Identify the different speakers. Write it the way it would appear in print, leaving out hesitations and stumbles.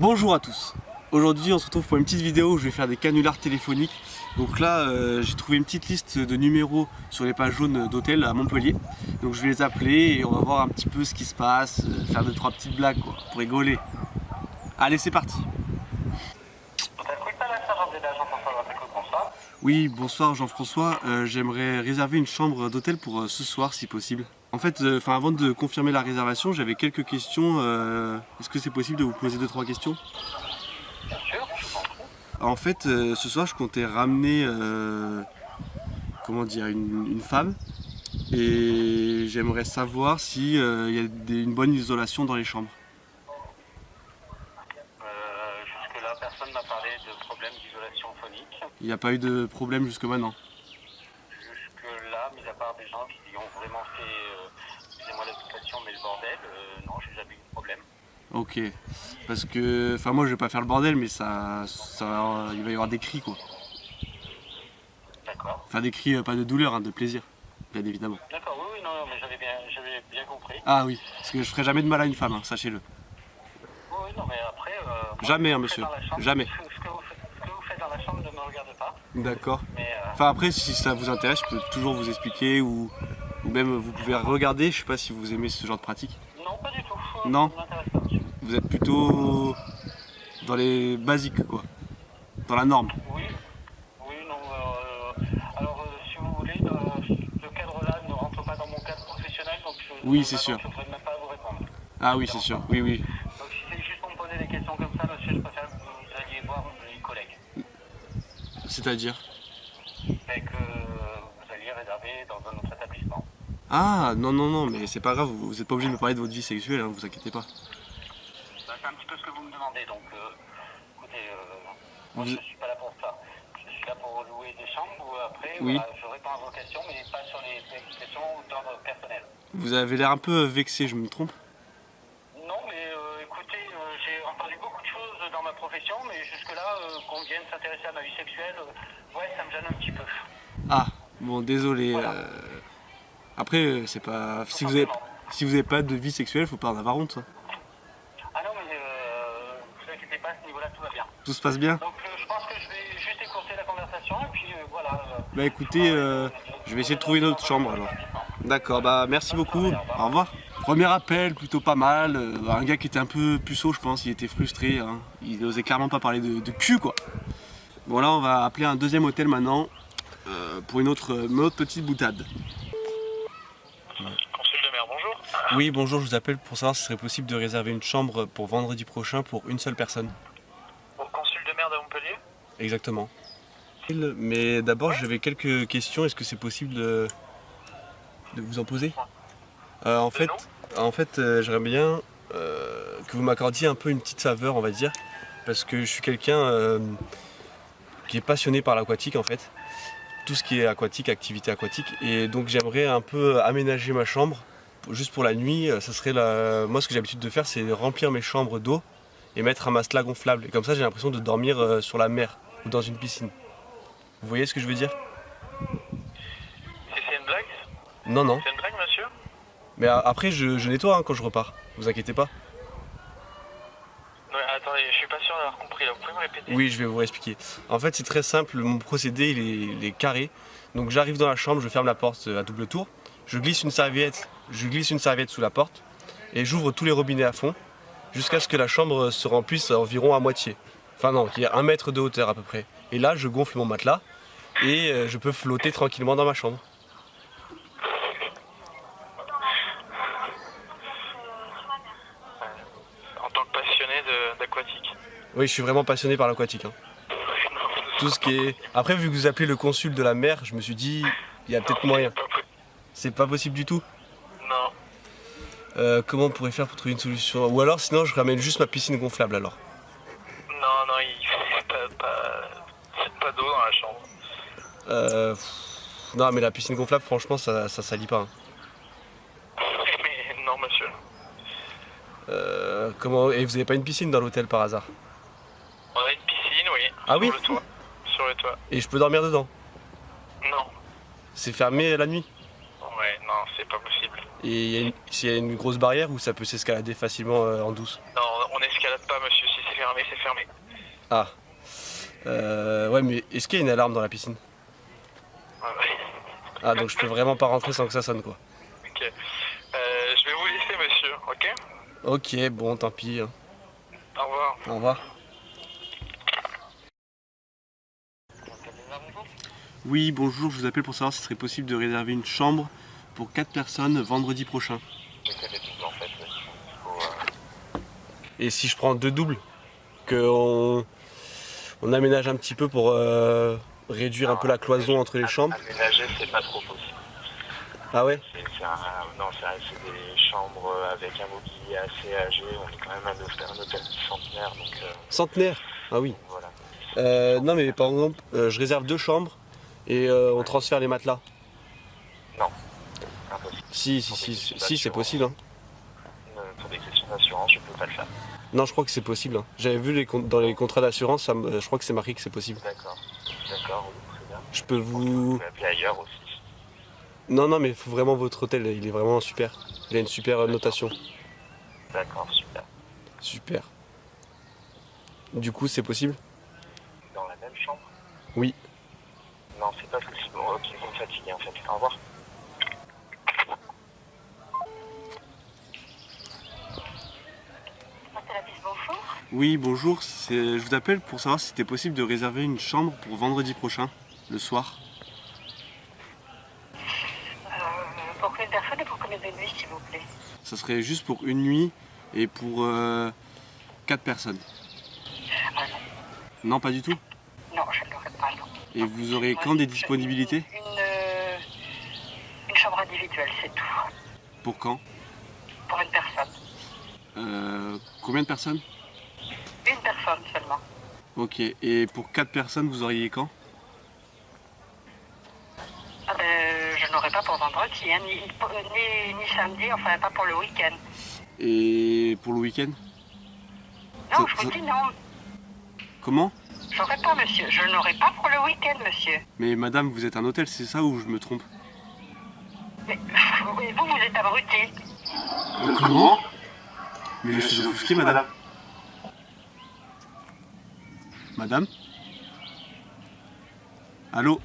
Speaker 1: Bonjour à tous. Aujourd'hui on se retrouve pour une petite vidéo où je vais faire des canulars téléphoniques. Donc là j'ai trouvé une petite liste de numéros sur les pages jaunes d'hôtels à Montpellier. Donc je vais les appeler et on va voir un petit peu ce qui se passe, faire 2-3 petites blagues quoi, pour rigoler. Allez, c'est parti. Oui, bonsoir Jean-François, j'aimerais réserver une chambre d'hôtel pour ce soir si possible. En fait, avant de confirmer la réservation, j'avais quelques questions. Est-ce que c'est possible de vous poser 2-3 questions?
Speaker 2: Bien sûr, je t'en prie.
Speaker 1: En fait, ce soir je comptais ramener une femme et j'aimerais savoir si y a une bonne isolation dans les chambres.
Speaker 2: Jusque-là, personne n'a parlé de problème d'isolation phonique.
Speaker 1: Il n'y a pas eu de problème jusque maintenant.
Speaker 2: Jusque-là, mis à part des gens qui ont vraiment fait, excusez-moi l'expression, mais le bordel, non, j'ai jamais eu de problème.
Speaker 1: Ok, parce que, moi je vais pas faire le bordel, mais il va y avoir des cris quoi.
Speaker 2: D'accord.
Speaker 1: Enfin des cris, pas de douleur, hein, de plaisir, bien évidemment.
Speaker 2: D'accord, oui, non, mais j'avais bien compris.
Speaker 1: Ah oui, parce que je ferai jamais de mal à une femme, hein, sachez-le.
Speaker 2: Oui, non, mais après...
Speaker 1: Jamais,
Speaker 2: ce
Speaker 1: hein,
Speaker 2: que vous
Speaker 1: monsieur,
Speaker 2: faites dans la chambre,
Speaker 1: jamais.
Speaker 2: Ce que vous faites dans la chambre ne me regarde pas.
Speaker 1: D'accord.
Speaker 2: Mais,
Speaker 1: Après, si ça vous intéresse, je peux toujours vous expliquer ou même vous pouvez regarder. Je sais pas si vous aimez ce genre de pratique.
Speaker 2: non, pas du tout.
Speaker 1: Non.
Speaker 2: Ça ne m'intéresse pas, monsieur.
Speaker 1: Vous êtes plutôt dans les basiques, quoi. Dans la norme.
Speaker 2: Oui, non. Alors, si vous voulez, ce cadre-là ne rentre pas dans mon cadre professionnel, donc
Speaker 1: Oui, c'est sûr.
Speaker 2: je ne pourrais même pas vous répondre.
Speaker 1: Ah oui, c'est sûr. Oui, oui.
Speaker 2: Donc, si c'est juste pour me poser des questions comme ça, monsieur, je préfère que vous alliez voir mes collègues.
Speaker 1: C'est-à-dire?
Speaker 2: Et que vous alliez réserver dans un autre établissement.
Speaker 1: Ah, non, mais c'est pas grave. Vous n'êtes pas obligé de me parler de votre vie sexuelle, hein, vous inquiétez pas.
Speaker 2: C'est un petit peu ce que vous me demandez, donc écoutez, moi je ne suis pas là pour ça. Je suis là pour louer des chambres où après,
Speaker 1: Oui.
Speaker 2: voilà, je réponds à vos questions, mais pas sur les questions d'ordre personnel.
Speaker 1: Vous avez l'air un peu vexé, je me trompe?
Speaker 2: Non, mais écoutez, j'ai entendu beaucoup de choses dans ma profession, mais jusque-là, qu'on vienne s'intéresser à ma vie sexuelle, ouais, ça me gêne un petit peu.
Speaker 1: Ah, bon, désolé.
Speaker 2: Voilà.
Speaker 1: Après, c'est pas. Si vous avez pas de vie sexuelle, faut pas en avoir honte. Hein.
Speaker 2: Ah non, mais vous inquiétez pas, à ce niveau-là, tout va bien.
Speaker 1: Tout se passe bien?
Speaker 2: Donc je pense que je vais juste écourter la conversation, et puis voilà.
Speaker 1: Bah écoutez, je vais essayer de trouver une autre chambre alors. D'accord, bah merci beaucoup, au revoir. Premier appel, plutôt pas mal, un gars qui était un peu puceau je pense, il était frustré, hein. Il osait clairement pas parler de cul quoi. Bon là on va appeler un deuxième hôtel maintenant, pour une autre petite boutade.
Speaker 2: Consul de mer, bonjour.
Speaker 1: Oui bonjour, je vous appelle pour savoir si ce serait possible de réserver une chambre pour vendredi prochain pour une seule personne.
Speaker 2: Au consul de mer de Montpellier.
Speaker 1: Exactement. Mais d'abord j'avais quelques questions, est-ce que c'est possible de vous en poser? En fait, j'aimerais bien que vous m'accordiez un peu une petite faveur, on va dire, parce que je suis quelqu'un qui est passionné par l'aquatique en fait, tout ce qui est aquatique, activité aquatique, et donc j'aimerais un peu aménager ma chambre, juste pour la nuit. Ça serait moi ce que j'ai l'habitude de faire, c'est remplir mes chambres d'eau et mettre un matelas gonflable, et comme ça j'ai l'impression de dormir sur la mer ou dans une piscine. Vous voyez ce que je veux dire?
Speaker 2: C'est une blague?
Speaker 1: Non.
Speaker 2: C'est une blague, monsieur?
Speaker 1: Mais après je nettoie hein, quand je repars, vous inquiétez pas.
Speaker 2: Non, attendez, je suis pas sûr d'avoir compris là, vous pouvez me répéter?
Speaker 1: Oui, je vais vous expliquer. En fait, c'est très simple, mon procédé il est carré. Donc j'arrive dans la chambre, je ferme la porte à double tour, je glisse une serviette sous la porte et j'ouvre tous les robinets à fond jusqu'à ce que la chambre se remplisse environ à moitié. Enfin non, qu'il y ait 1 mètre de hauteur à peu près. Et là, je gonfle mon matelas et je peux flotter tranquillement dans ma chambre.
Speaker 2: En tant que passionné d'aquatique.
Speaker 1: Oui, je suis vraiment passionné par l'aquatique. Hein. Tout ce qui est... Après, vu que vous appelez le consul de la mer, je me suis dit, il y a peut-être moyen. C'est pas possible du tout?
Speaker 2: Non.
Speaker 1: Comment on pourrait faire pour trouver une solution? Ou alors, sinon, je ramène juste ma piscine gonflable alors.
Speaker 2: Non, il faut pas d'eau dans la chambre.
Speaker 1: Non, mais la piscine gonflable, franchement, ça salit pas. Hein.
Speaker 2: Mais non, monsieur.
Speaker 1: Comment... Et vous avez pas une piscine dans l'hôtel par hasard?
Speaker 2: On a une piscine, oui.
Speaker 1: Ah oui?
Speaker 2: Sur le toit.
Speaker 1: Et je peux dormir dedans?
Speaker 2: Non.
Speaker 1: C'est fermé la nuit?
Speaker 2: Ouais, non, c'est pas possible.
Speaker 1: Et s'il y a une grosse barrière ou ça peut s'escalader facilement en douce?
Speaker 3: Non, on n'escalade pas, monsieur. Si c'est fermé, c'est fermé.
Speaker 1: Ah. Ouais, mais est-ce qu'il y a une alarme dans la piscine?
Speaker 3: Ah, ouais.
Speaker 1: Ah, donc je peux vraiment pas rentrer sans que ça sonne, quoi.
Speaker 3: Ok. Je vais vous laisser, monsieur, ok?
Speaker 1: Ok, bon, tant pis, hein.
Speaker 3: Au revoir.
Speaker 1: Au revoir. Oui, bonjour, je vous appelle pour savoir si ce serait possible de réserver une chambre pour 4 personnes vendredi prochain.
Speaker 3: Je connais tout, en fait.
Speaker 1: Et si je prends 2 doubles, qu'on aménage un petit peu pour réduire un peu la cloison entre les chambres.
Speaker 3: Aménager, c'est pas trop possible.
Speaker 1: Ah ouais?
Speaker 3: C'est des chambres avec un mobilier assez âgé. On est quand même un hôtel centenaire, donc
Speaker 1: Centenaire? Ah oui.
Speaker 3: voilà.
Speaker 1: Non mais par exemple, je réserve 2 chambres et on transfère les matelas.
Speaker 3: Non, impossible.
Speaker 1: Si, c'est possible. Hein.
Speaker 3: Pour des questions d'assurance, je peux pas le faire.
Speaker 1: Non, je crois que c'est possible. Hein. J'avais vu dans les contrats d'assurance, je crois que c'est marqué que c'est possible.
Speaker 3: D'accord, oui, très bien.
Speaker 1: Je peux
Speaker 3: Vous
Speaker 1: vous...
Speaker 3: pouvez appeler ailleurs aussi.
Speaker 1: Non, mais il faut vraiment votre hôtel, il est vraiment super. Il a une super notation.
Speaker 3: D'accord, super.
Speaker 1: Super. Du coup, c'est possible?
Speaker 3: Dans la même chambre?
Speaker 1: Oui.
Speaker 3: Non, c'est pas possible. Ok, vous me fatiguez en fait. Au revoir.
Speaker 2: Bonjour.
Speaker 1: Oui, bonjour. Je vous appelle pour savoir si c'était possible de réserver une chambre pour vendredi prochain, le soir.
Speaker 2: Pour quelle personne et pour combien de nuits, s'il vous plaît?
Speaker 1: Ça serait juste pour une nuit et pour 4 personnes.
Speaker 2: Ah non.
Speaker 1: Non, pas du tout?
Speaker 2: Non, je ne l'aurai pas, non.
Speaker 1: Et vous aurez quand des disponibilités?
Speaker 2: Une chambre individuelle, c'est tout.
Speaker 1: Pour quand?
Speaker 2: Pour une personne.
Speaker 1: Combien de personnes?
Speaker 2: Une personne seulement.
Speaker 1: Ok, et pour 4 personnes, vous auriez quand?
Speaker 2: Ah ben, je n'aurai pas pour vendredi, hein, ni samedi, enfin pas pour le week-end.
Speaker 1: Et pour le week-end?
Speaker 2: Non, je vous dis non.
Speaker 1: Comment?
Speaker 2: J'aurai pas, monsieur. Je n'aurai pas pour le week-end, monsieur.
Speaker 1: Mais madame, vous êtes un hôtel, c'est ça ou je me trompe?
Speaker 2: Mais vous êtes abruti.
Speaker 1: Comment? Mais je suis offusqué, madame. Madame? Allô?